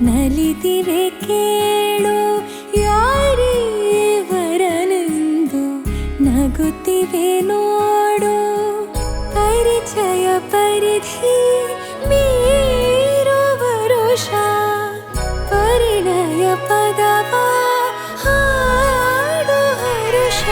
ನಲಿದಿವೆ ಕೇಳು ಯಾರೇ ವರನೆಂದು ನಗುತ್ತಿವೆ ನೋಡು ಪರಿಚಯ ಪರಿಧಿ ಮೀರು ವರುಷ ಪರಿಣಯ ಪದವ ಹಾಡು ಹರುಷ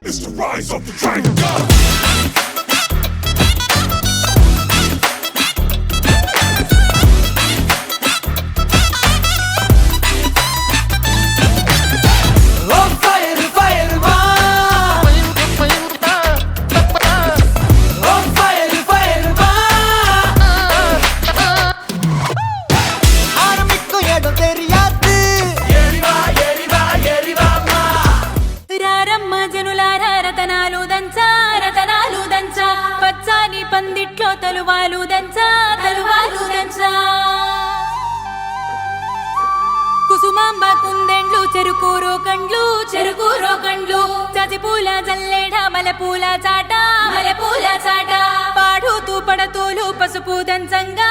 It's the rise of the Dragon God. పచ్చాని పందిట్లో తలువాలు దంచా కుసుమాంబ కుందెండ్లు చెరుకూరో కండ్లు చజిపూల జల్లేడ మలపూల చాట పాడుతూ పడతూలు పసుపు దంచంగా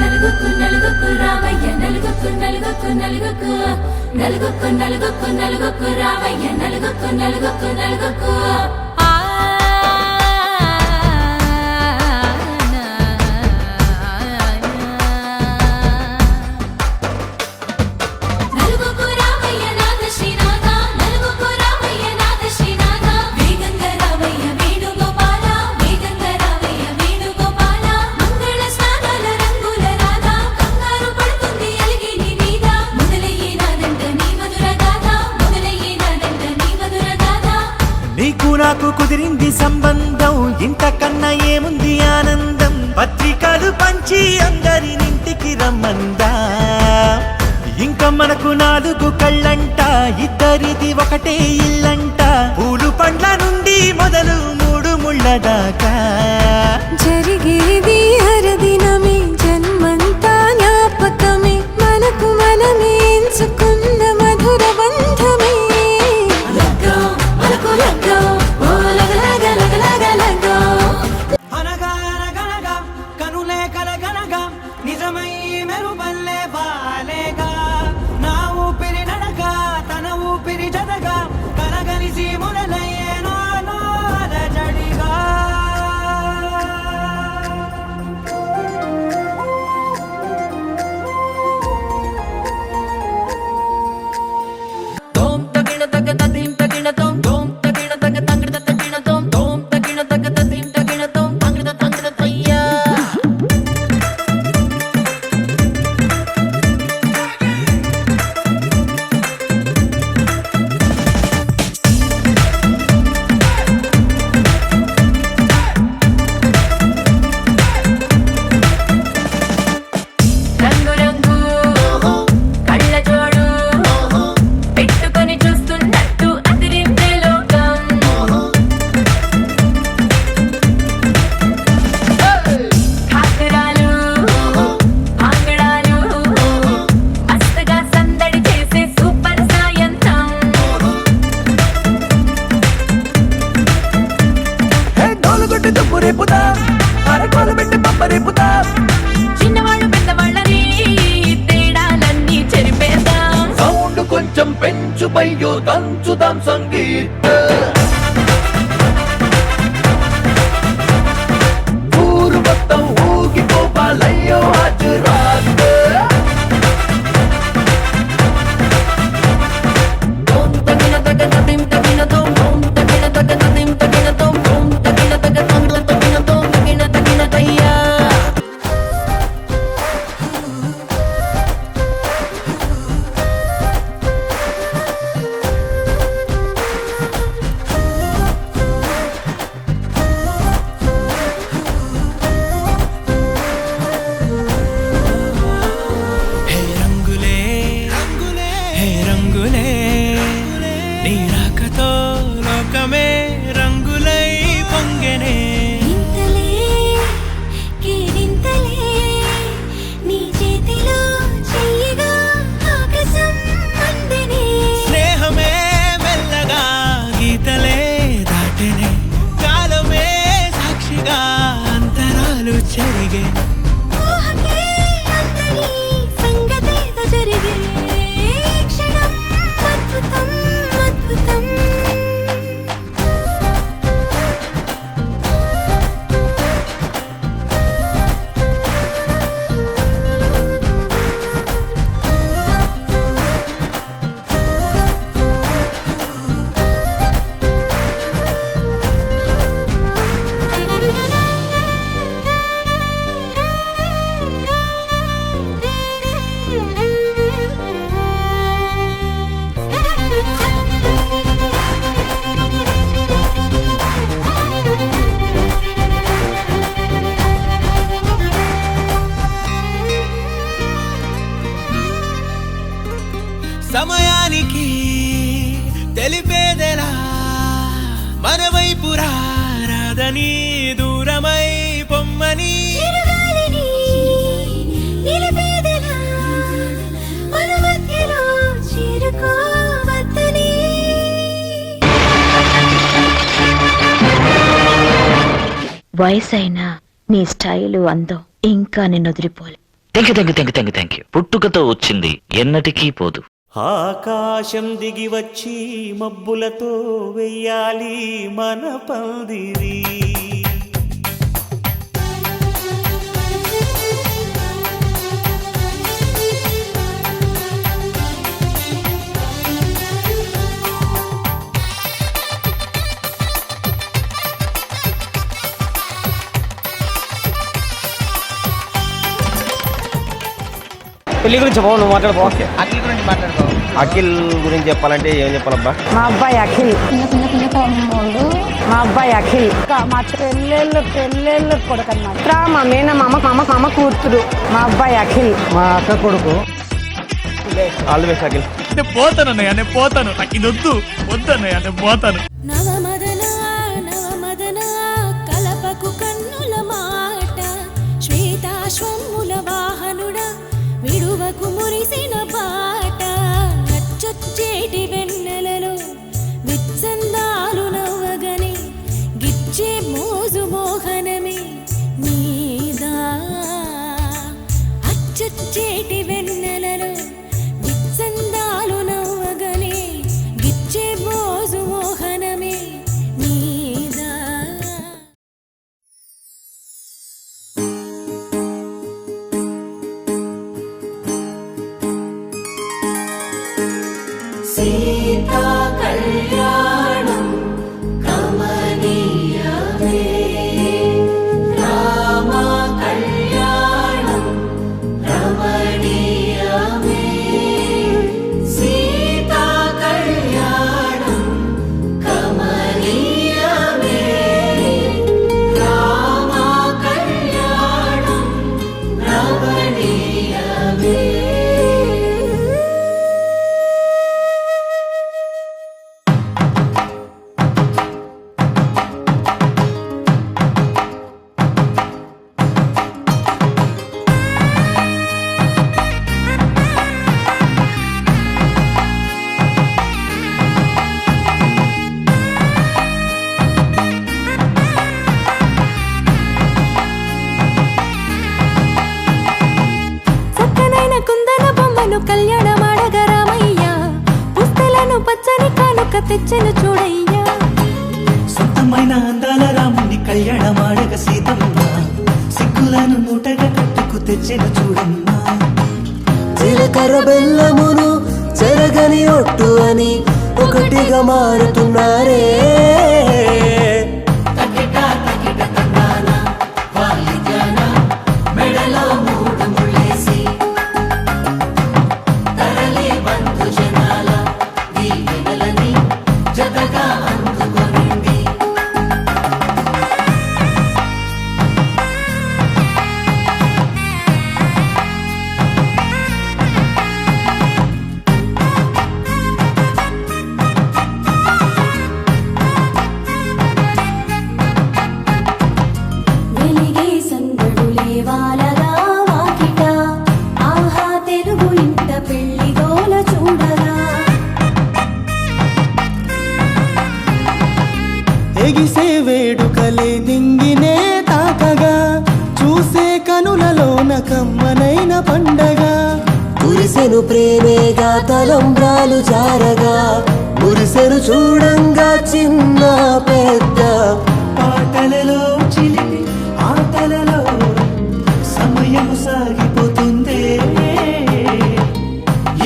నలుగుకు రామయ్య నలుగుకు రామయ్య నలుగుకు నాకు కుదిరింది సంబంధం ఇంతకన్నా ఏముంది ఆనందం పత్రికలు పంచి అందరినింటికి రమ్మందా ఇంకా మనకు 4 కళ్ళంట ఇద్దరిది ఒకటే ఇల్లంట పూలు పండ్ల నుండి మొదలు 3 ముళ్ళ దాకా జరిగేది హరదినమే జన్మంతా జ్ఞాపకమే మనకు మనమే ఎంచుకున్న మధుర బంధమే బయ్యో దంచుదాం సంగీత ఊరు మొత్తం ఊగిపోవాలయ్యో హాజరాత్ జరిగే సంగతేదో జరిగే క్షణం అద్భుతం అద్భుతం సమయానికి తెలిపేదెలా మన వైపు రాదని దూరమై పొమ్మని నిలిపేదెలా మన మధ్యలో చేరుకోవద్దని వయసైనా నీ స్టైలు అందం ఇంకా నిన్ను వదిలిపోలే. Thank you. పుట్టుకతో వచ్చింది ఎన్నటికీ పోదు. ఆకాశం దిగి వచ్చి మబ్బులతో వెయ్యాలి మన పందిరి. పెళ్లి గురించి బాబు నువ్వు మాట్లాడుకో. అఖిల్ గురించి మాట్లాడుకో. అఖిల్ గురించి చెప్పాలంటే ఏం చెప్పాలబ్బా? మా అబ్బాయి అఖిల్ చిన్న తమ్ముడు. మా అబ్బాయి అఖిల్ మా పెళ్ళేళ్ళు కొడుకు అన్నమాట. మా మేనమామ కూతురు. మా అబ్బాయి అఖిల్ మా అక్క కొడుకు. All the best Akhil. నేను పోతాను నాకు ఇది వద్దన్నయ్య నేను పోతాను. నవమదన నవమదన కలపకు కన్నుల మాట శ్వేతాశ్వముల వాహనుడా విడువకు మురిసిన పాట నచ్చొచ్చేటి వెన్నెలలో విత్సందాలు నవ్వగని గిచ్చే మోజు మోహనమే నీదా అచ్చొచ్చేటి వెన్నెలలో విత్సందాలు నవ్వగని గిచ్చే మోజు మోహనమే నీదా. సీతా కళ్యాణం కమనీయమే రామ కళ్యాణం రమణీయమే సీతా కళ్యాణం కమనీయమే రామ కళ్యాణం రమణీయమే. కళ్యాణమాడగ రామయ్య పుస్తలను తెచ్చెను చూడయ్యా. సొంతమైన అందాల రాముని కళ్యాణమాడగ సీతమ్మ సిగ్గులను మూటగా కట్టుకు తెచ్చిన చూడమ్మా. జీలకర్ర బెల్లమును చెరగని ఒట్టు అని ఒకటిగా మారుతున్నారే. తకిట తకిట తందాన వాలి జ్ఞాన మెడలో మూడు ముళ్ళేసి తరలి బంధు జనాల దీవెనలని జతగా అందుకొనింది. వెలిగే సందడులే వాలగా వాకిట, ఆహా తెలుగు ఇంట పెళ్లి గోల చూడగా. ఎగిసే వేడుకలే దింగినే తాకగా చూసే కనులలోన కమ్మనైన పండగ. కురిసెను ప్రేమేగా తలంబ్రాలు జారగా మురిసెను చూడంగా చిన్న పెద్ద. పాటలలో చిలిపి ఆటలలో సమయము సాగిపోతుందే.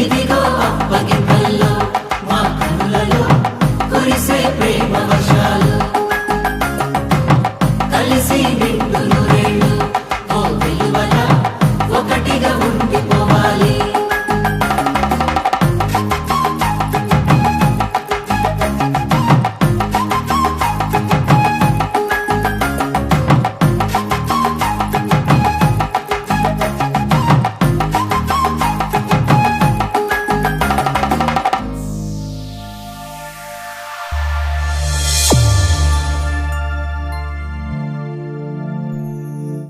ఇదిగో అప్పగింతల్లో మా కనులలో కురిసే ప్రేమ వర్షాలు కలిసి నిండు